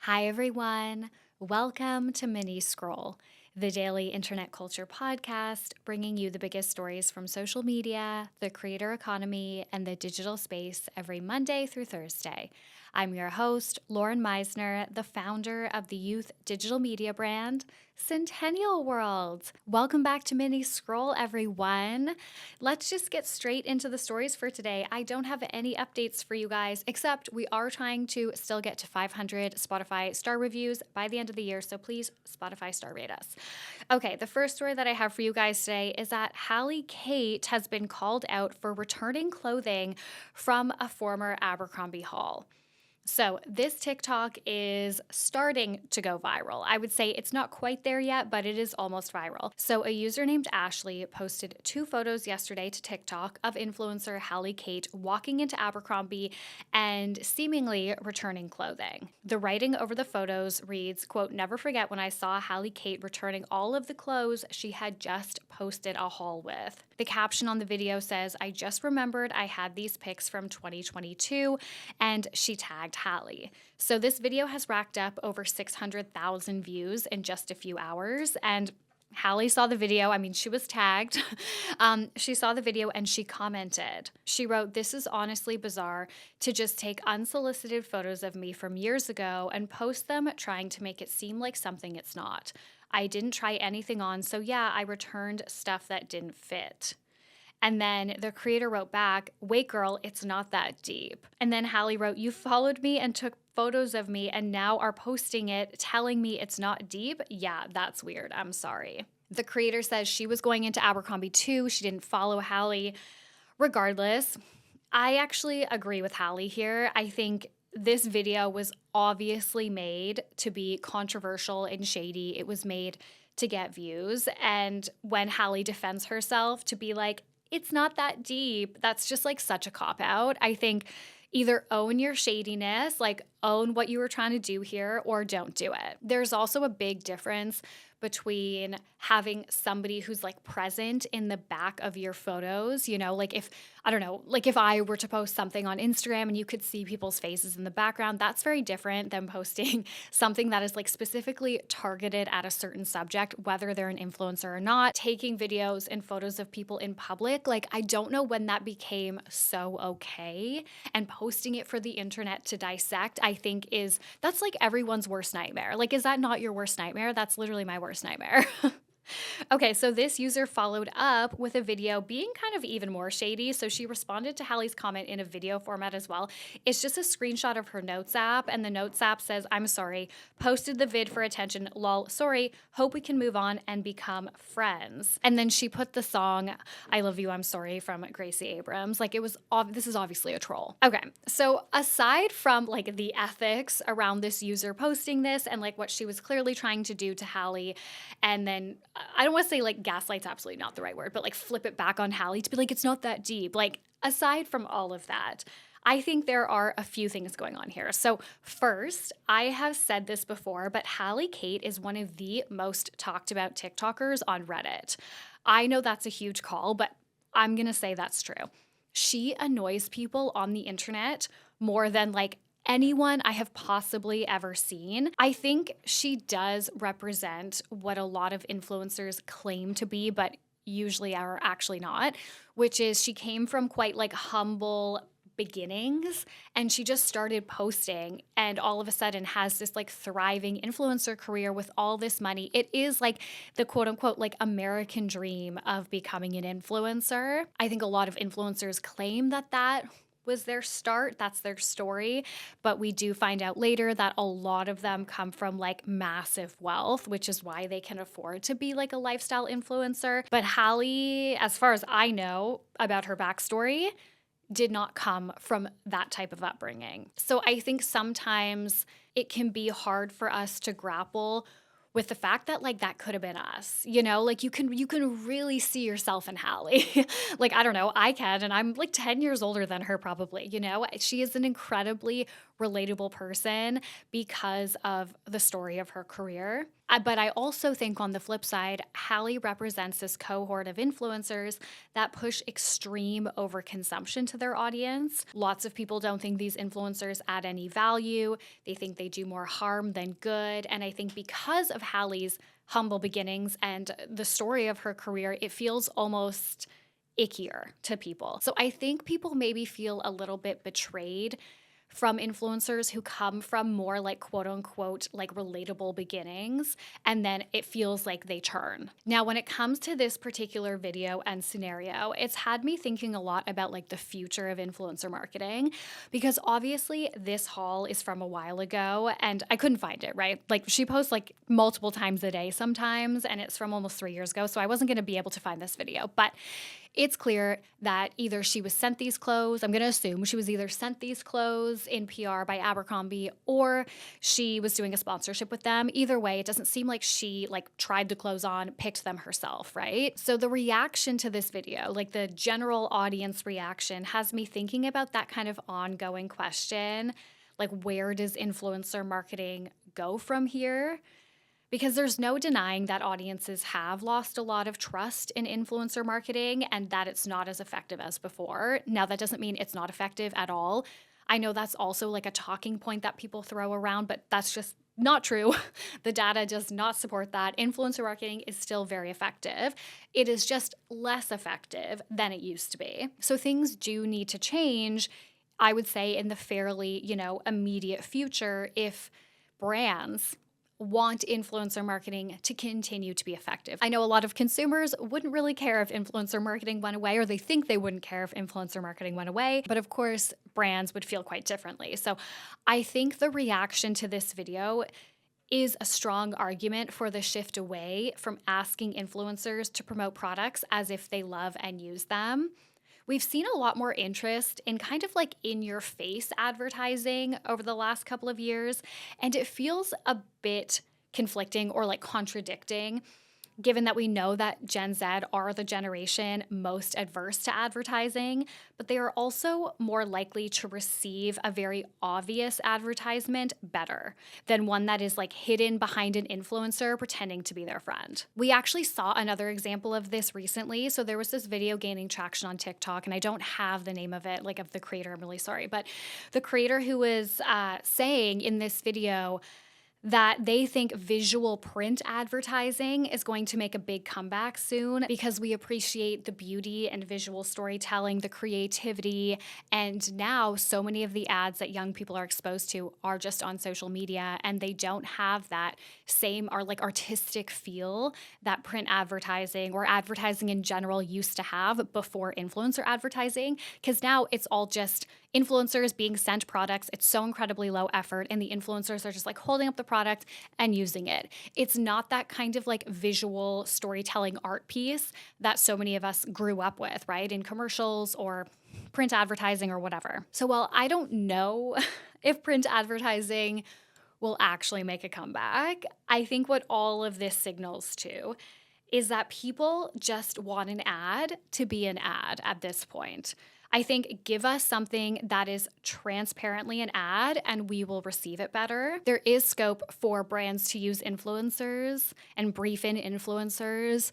Hi, everyone. Welcome to Mini Scroll, the daily internet culture podcast bringing you the biggest stories from social media, the creator economy, and the digital space every Monday through Thursday. I'm your host, Lauren Meisner, the founder of the youth digital media brand, Centennial World. Welcome back to Mini Scroll, everyone. Let's just get straight into the stories for today. I don't have any updates for you guys, except we are trying to still get to 500 Spotify star reviews by the end of the year, so please Spotify star rate us. Okay, the first story that I have for you guys today is that Halley Kate has been called out for returning clothing from a former Abercrombie haul. So this TikTok is starting to go viral. I would say it's not quite there yet, but it is almost viral. So a user named Ashley posted 2 photos yesterday to TikTok of influencer Halley Kate walking into Abercrombie and seemingly returning clothing. The writing over the photos reads, quote, "Never forget when I saw Halley Kate returning all of the clothes she had just posted a haul with." The caption on the video says, "I just remembered I had these pics from 2022, and she tagged Halley." So this video has racked up over 600,000 views in just a few hours, and Halley saw the video. I mean, she was tagged. She saw the video and she commented. She wrote, "This is honestly bizarre to just take unsolicited photos of me from years ago and post them trying to make it seem like something it's not. I didn't try anything on, so yeah, I returned stuff that didn't fit." And then the creator wrote back, "Wait, girl, it's not that deep." And then Halley wrote, "You followed me and took photos of me and now are posting it telling me it's not deep? Yeah, that's weird. I'm sorry." The creator says she was going into Abercrombie too. She didn't follow Halley. Regardless, I actually agree with Halley here. I think this video was obviously made to be controversial and shady. It was made to get views. And when Halley defends herself to be like, "It's not that deep," that's just like such a cop out. I think either own your shadiness, like own what you were trying to do here, or don't do it. There's also a big difference between having somebody who's like present in the back of your photos, like if, I don't know, like if I were to post something on Instagram and you could see people's faces in the background, that's very different than posting something that is like specifically targeted at a certain subject, whether they're an influencer or not. Taking videos and photos of people in public, like I don't know when that became so okay, and posting it for the internet to dissect, I think that's like everyone's worst nightmare. Like, is that not your worst nightmare? That's literally my worst nightmare. Okay, so this user followed up with a video being kind of even more shady. So she responded to Halley's comment in a video format as well. It's just a screenshot of her Notes app, and the Notes app says, "I'm sorry, posted the vid for attention, lol, sorry, hope we can move on and become friends." And then she put the song "I Love You, I'm Sorry" from Gracie Abrams. Like this is obviously a troll. Okay, so aside from like the ethics around this user posting this and like what she was clearly trying to do to Halley, and then I don't want to say like gaslight's absolutely not the right word, but like flip it back on Halley to be like, it's not that deep. Like aside from all of that, I think there are a few things going on here. So first, I have said this before, but Halley Kate is one of the most talked about TikTokers on Reddit. I know that's a huge call, but I'm going to say that's true. She annoys people on the internet more than like anyone I have possibly ever seen. I think she does represent what a lot of influencers claim to be, but usually are actually not, which is she came from quite like humble beginnings and she just started posting and all of a sudden has this like thriving influencer career with all this money. It is like the quote unquote like American dream of becoming an influencer. I think a lot of influencers claim that was their start, that's their story, but we do find out later that a lot of them come from like massive wealth, which is why they can afford to be like a lifestyle influencer. But Halley, as far as I know about her backstory, did not come from that type of upbringing. So I think sometimes it can be hard for us to grapple with the fact that like that could have been us, like you can really see yourself in Halley. Like, I don't know, I can, and I'm like 10 years older than her probably, she is an incredibly relatable person because of the story of her career. But I also think on the flip side, Halley represents this cohort of influencers that push extreme overconsumption to their audience. Lots of people don't think these influencers add any value. They think they do more harm than good. And I think because of Halley's humble beginnings and the story of her career, it feels almost ickier to people. So I think people maybe feel a little bit betrayed from influencers who come from more like quote unquote like relatable beginnings, and then it feels like they turn. Now, when it comes to this particular video and scenario, it's had me thinking a lot about like the future of influencer marketing, because obviously this haul is from a while ago and I couldn't find it, right? Like she posts like multiple times a day sometimes, and it's from almost 3 years ago, so I wasn't going to be able to find this video. But it's clear that either she was sent these clothes, I'm going to assume she was either sent these clothes in PR by Abercrombie, or she was doing a sponsorship with them. Either way, it doesn't seem like she like tried the clothes on, picked them herself, right? So the reaction to this video, like the general audience reaction, has me thinking about that kind of ongoing question, like where does influencer marketing go from here? Because there's no denying that audiences have lost a lot of trust in influencer marketing and that it's not as effective as before. Now, that doesn't mean it's not effective at all. I know that's also like a talking point that people throw around, but that's just not true. The data does not support that. Influencer marketing is still very effective. It is just less effective than it used to be. So things do need to change, I would say, in the fairly, immediate future if brands want influencer marketing to continue to be effective. I know a lot of consumers wouldn't really care if influencer marketing went away, or they think they wouldn't care if influencer marketing went away, but of course, brands would feel quite differently. So I think the reaction to this video is a strong argument for the shift away from asking influencers to promote products as if they love and use them. We've seen a lot more interest in kind of like in-your-face advertising over the last couple of years, and it feels a bit conflicting or like contradicting, given that we know that Gen Z are the generation most adverse to advertising, but they are also more likely to receive a very obvious advertisement better than one that is like hidden behind an influencer pretending to be their friend. We actually saw another example of this recently. So there was this video gaining traction on TikTok, and I don't have the name of it, like of the creator, I'm really sorry, but the creator who was saying in this video that they think visual print advertising is going to make a big comeback soon because we appreciate the beauty and visual storytelling, the creativity, and now so many of the ads that young people are exposed to are just on social media, and they don't have that same or like artistic feel that print advertising or advertising in general used to have before influencer advertising, because now it's all just influencers being sent products. It's so incredibly low effort, and the influencers are just like holding up the product and using it. It's not that kind of like visual storytelling art piece that so many of us grew up with, right? In commercials or print advertising or whatever. So while I don't know if print advertising will actually make a comeback, I think what all of this signals to is that people just want an ad to be an ad at this point. I think give us something that is transparently an ad and we will receive it better. There is scope for brands to use influencers and brief in influencers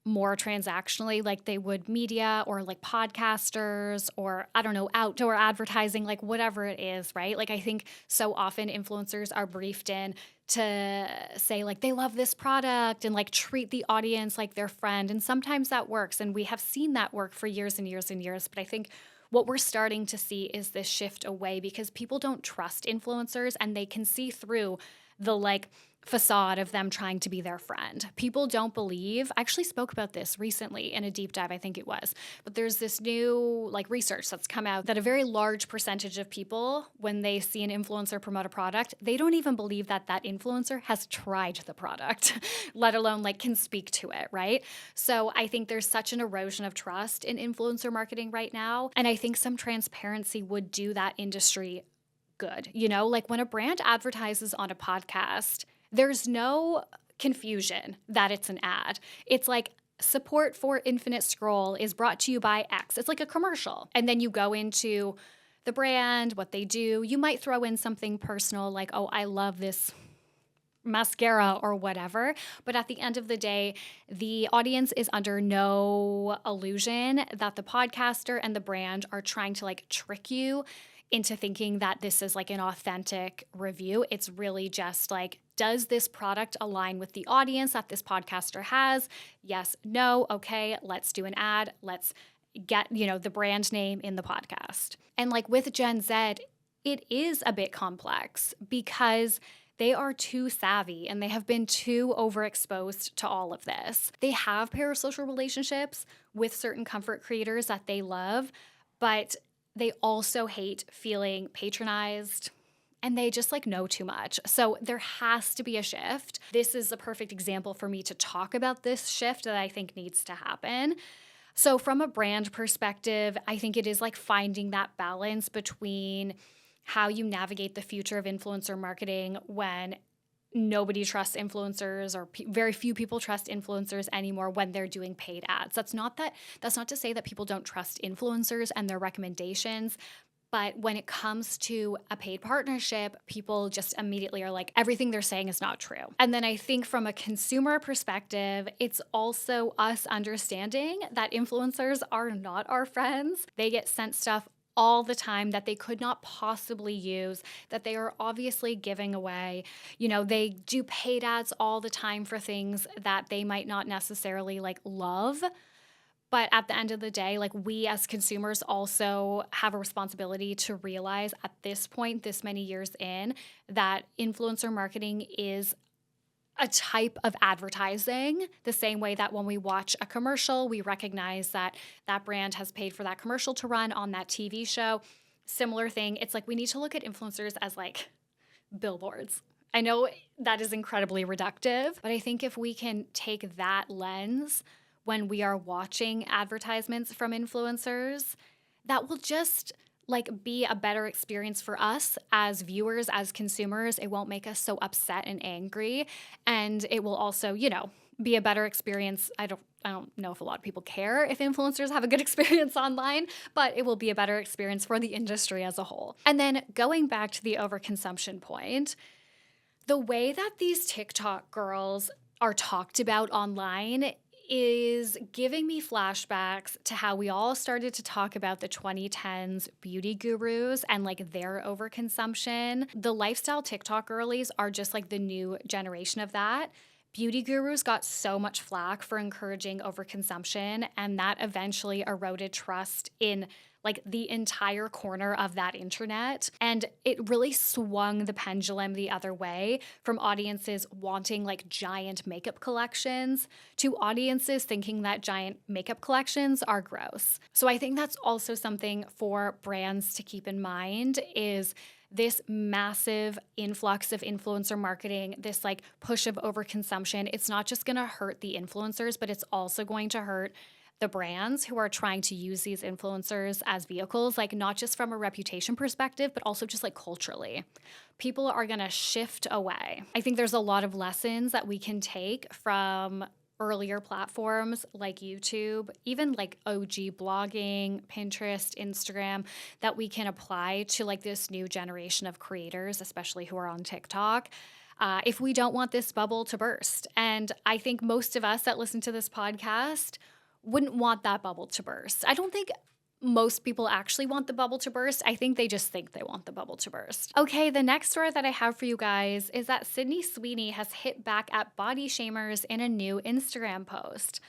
more transactionally like they would media or like podcasters or, I don't know, outdoor advertising, like whatever it is, right? Like I think so often influencers are briefed in to say like they love this product and like treat the audience like their friend. And sometimes that works. And we have seen that work for years and years and years. But I think what we're starting to see is this shift away because people don't trust influencers and they can see through the like facade of them trying to be their friend. People don't believe, I actually spoke about this recently in a deep dive, I think it was, but there's this new like research that's come out that a very large percentage of people, when they see an influencer promote a product, they don't even believe that that influencer has tried the product, let alone like can speak to it, right? So I think there's such an erosion of trust in influencer marketing right now. And I think some transparency would do that industry good. You know, like when a brand advertises on a podcast, there's no confusion that it's an ad. It's like support for Infinite Scroll is brought to you by X. It's like a commercial. And then you go into the brand, what they do. You might throw in something personal like, oh, I love this mascara or whatever. But at the end of the day, the audience is under no illusion that the podcaster and the brand are trying to like trick you into thinking that this is like an authentic review. It's really just like, does this product align with the audience that this podcaster has? Yes, no, okay, let's do an ad. Let's get, the brand name in the podcast. And like with Gen Z, it is a bit complex because they are too savvy and they have been too overexposed to all of this. They have parasocial relationships with certain comfort creators that they love, but they also hate feeling patronized and they just like know too much. So there has to be a shift. This is a perfect example for me to talk about this shift that I think needs to happen. So from a brand perspective, I think it is like finding that balance between how you navigate the future of influencer marketing when nobody trusts influencers or very few people trust influencers anymore when they're doing paid ads. That's not to say that people don't trust influencers and their recommendations. But when it comes to a paid partnership, people just immediately are like, everything they're saying is not true. And then I think from a consumer perspective, it's also us understanding that influencers are not our friends. They get sent stuff all the time that they could not possibly use, that they are obviously giving away. They do paid ads all the time for things that they might not necessarily like love. But at the end of the day, like we as consumers also have a responsibility to realize at this point, this many years in, that influencer marketing is a type of advertising, the same way that when we watch a commercial, we recognize that that brand has paid for that commercial to run on that TV show. Similar thing. It's like we need to look at influencers as like billboards. I know that is incredibly reductive, but I think if we can take that lens when we are watching advertisements from influencers, that will just like be a better experience for us as viewers, as consumers. It won't make us so upset and angry. And it will also, be a better experience. I don't know if a lot of people care if influencers have a good experience online, but it will be a better experience for the industry as a whole. And then going back to the overconsumption point, the way that these TikTok girls are talked about online is giving me flashbacks to how we all started to talk about the 2010s beauty gurus and like their overconsumption. The lifestyle TikTok girlies are just like the new generation of that. Beauty gurus got so much flack for encouraging overconsumption, and that eventually eroded trust in like the entire corner of that internet. And it really swung the pendulum the other way from audiences wanting like giant makeup collections to audiences thinking that giant makeup collections are gross. So I think that's also something for brands to keep in mind is this massive influx of influencer marketing, this like push of overconsumption. It's not just going to hurt the influencers, but it's also going to hurt the brands who are trying to use these influencers as vehicles, like not just from a reputation perspective, but also just like culturally. People are going to shift away. I think there's a lot of lessons that we can take from earlier platforms like YouTube, even like OG blogging, Pinterest, Instagram, that we can apply to like this new generation of creators, especially who are on TikTok. If we don't want this bubble to burst. And I think most of us that listen to this podcast wouldn't want that bubble to burst. I don't think most people actually want the bubble to burst. I think they just think they want the bubble to burst. Okay, the next story that I have for you guys is that Sweeney has hit back at body shamers in a new Instagram post.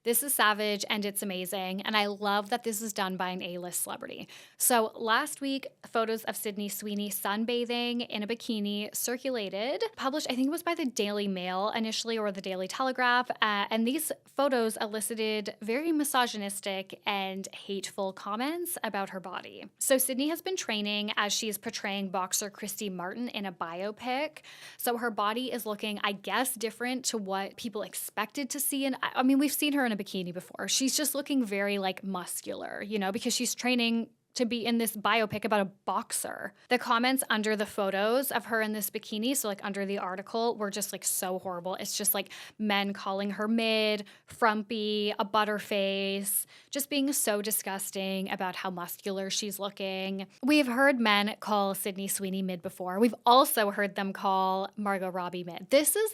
This is savage and it's amazing, and I love that this is done by an A-list celebrity. So last week, photos of Sweeney sunbathing in a bikini circulated, published, I think it was by the Daily Mail initially or the Daily Telegraph, and these photos elicited very misogynistic and hateful comments about her body. So Sydney has been training as she's portraying boxer Christy Martin in a biopic. So her body is looking, I guess, different to what people expected to see. And I mean, we've seen her in a bikini before. She's just looking very like muscular, because she's training to be in this biopic about a boxer. The comments under the photos of her in this bikini, so like under the article, were just like so horrible. It's just like men calling her mid, frumpy, a butterface, just being so disgusting about how muscular she's looking. We've heard men call Sydney Sweeney mid before. We've also heard them call Margot Robbie mid. This is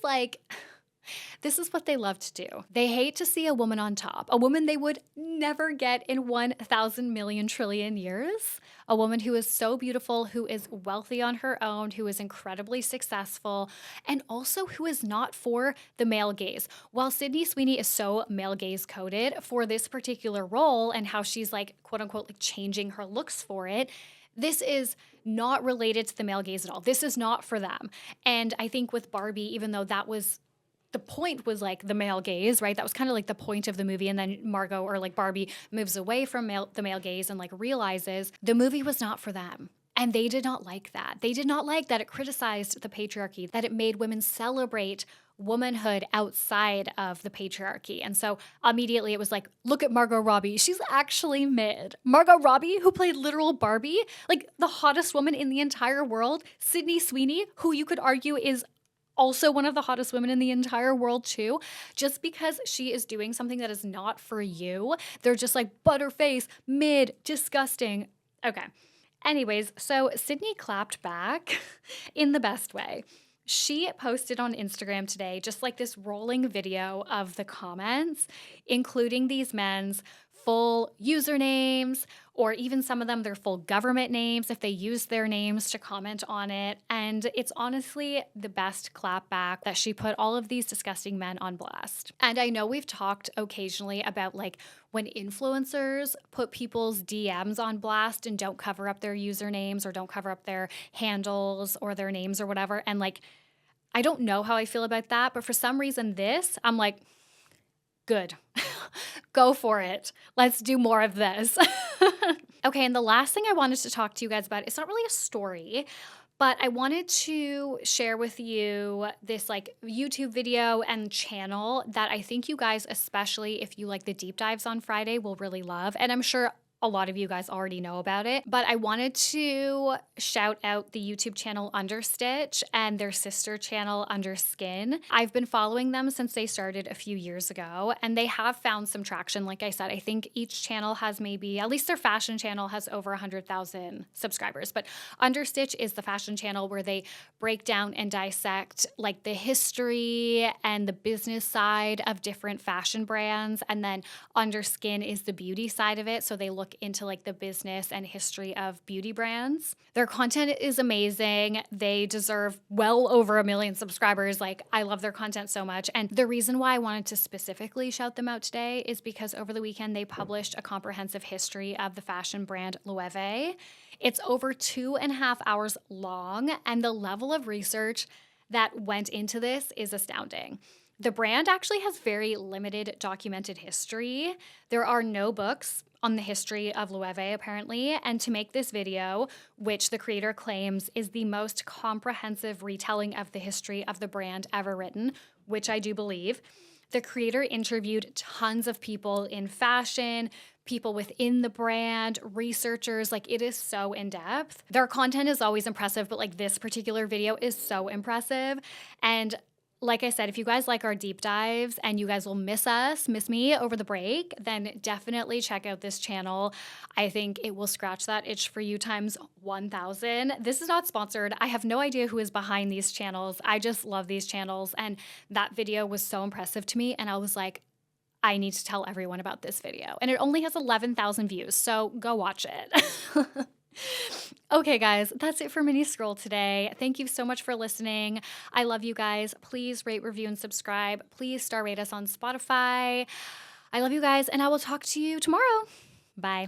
what they love to do. They hate to see a woman on top, a woman they would never get in 1,000 million trillion years, a woman who is so beautiful, who is wealthy on her own, who is incredibly successful, and also who is not for the male gaze. While Sydney Sweeney is so male gaze coded for this particular role and how she's like, quote unquote, like changing her looks for it, this is not related to the male gaze at all. This is not for them. And I think with Barbie, even though that was the point was like the male gaze, right? That was kind of like the point of the movie. And then Margot or like Barbie moves away from the male gaze and like realizes the movie was not for them. And they did not like that. They did not like that it criticized the patriarchy, that it made women celebrate womanhood outside of the patriarchy. And so immediately it was like, look at Margot Robbie. She's actually mid. Margot Robbie, who played literal Barbie, like the hottest woman in the entire world. Sydney Sweeney, who you could argue is also one of the hottest women in the entire world too. Just because she is doing something that is not for you, they're just like butterface, mid, disgusting. Okay. Anyways, so Sydney clapped back in the best way. She posted on Instagram today just like this rolling video of the comments, including these men's full usernames, or even some of them their full government names if they use their names to comment on it. And it's honestly the best clapback that she put all of these disgusting men on blast. And I know we've talked occasionally about like when influencers put people's DMs on blast and don't cover up their usernames or don't cover up their handles or their names or whatever. And like, I don't know how I feel about that, but for some reason I'm like, good. Go for it. Let's do more of this. Okay, and the last thing I wanted to talk to you guys about, it's not really a story, but I wanted to share with you this like YouTube video and channel that I think you guys, especially if you like the deep dives on Friday, will really love. And I'm sure a lot of you guys already know about it, but I wanted to shout out the YouTube channel Understitch and their sister channel Underskin. I've been following them since they started a few years ago, and they have found some traction. Like I said, I think each channel has maybe, at least their fashion channel has over 100,000 subscribers, but Understitch is the fashion channel where they break down and dissect like the history and the business side of different fashion brands, and then Underskin is the beauty side of it, so they look into like the business and history of beauty brands. Their content is amazing. They deserve well over 1 million subscribers. Like, I love their content so much. And the reason why I wanted to specifically shout them out today is because over the weekend they published a comprehensive history of the fashion brand Loewe. It's over 2.5 hours long, and the level of research that went into this is astounding. The brand actually has very limited documented history. There are no books on the history of Loewe, apparently, and to make this video, which the creator claims is the most comprehensive retelling of the history of the brand ever written, which I do believe, the creator interviewed tons of people in fashion, people within the brand, researchers. Like, it is so in-depth. Their content is always impressive, but like this particular video is so impressive. And like I said, if you guys like our deep dives and you guys will miss me over the break, then definitely check out this channel. I think it will scratch that itch for you times 1,000. This is not sponsored. I have no idea who is behind these channels. I just love these channels. And that video was so impressive to me. And I was like, I need to tell everyone about this video. And it only has 11,000 views, so go watch it. Okay, guys, that's it for Mini Scroll today. Thank you so much for listening. I love you guys. Please rate, review, and subscribe. Please star rate us on Spotify. I love you guys, and I will talk to you tomorrow. Bye.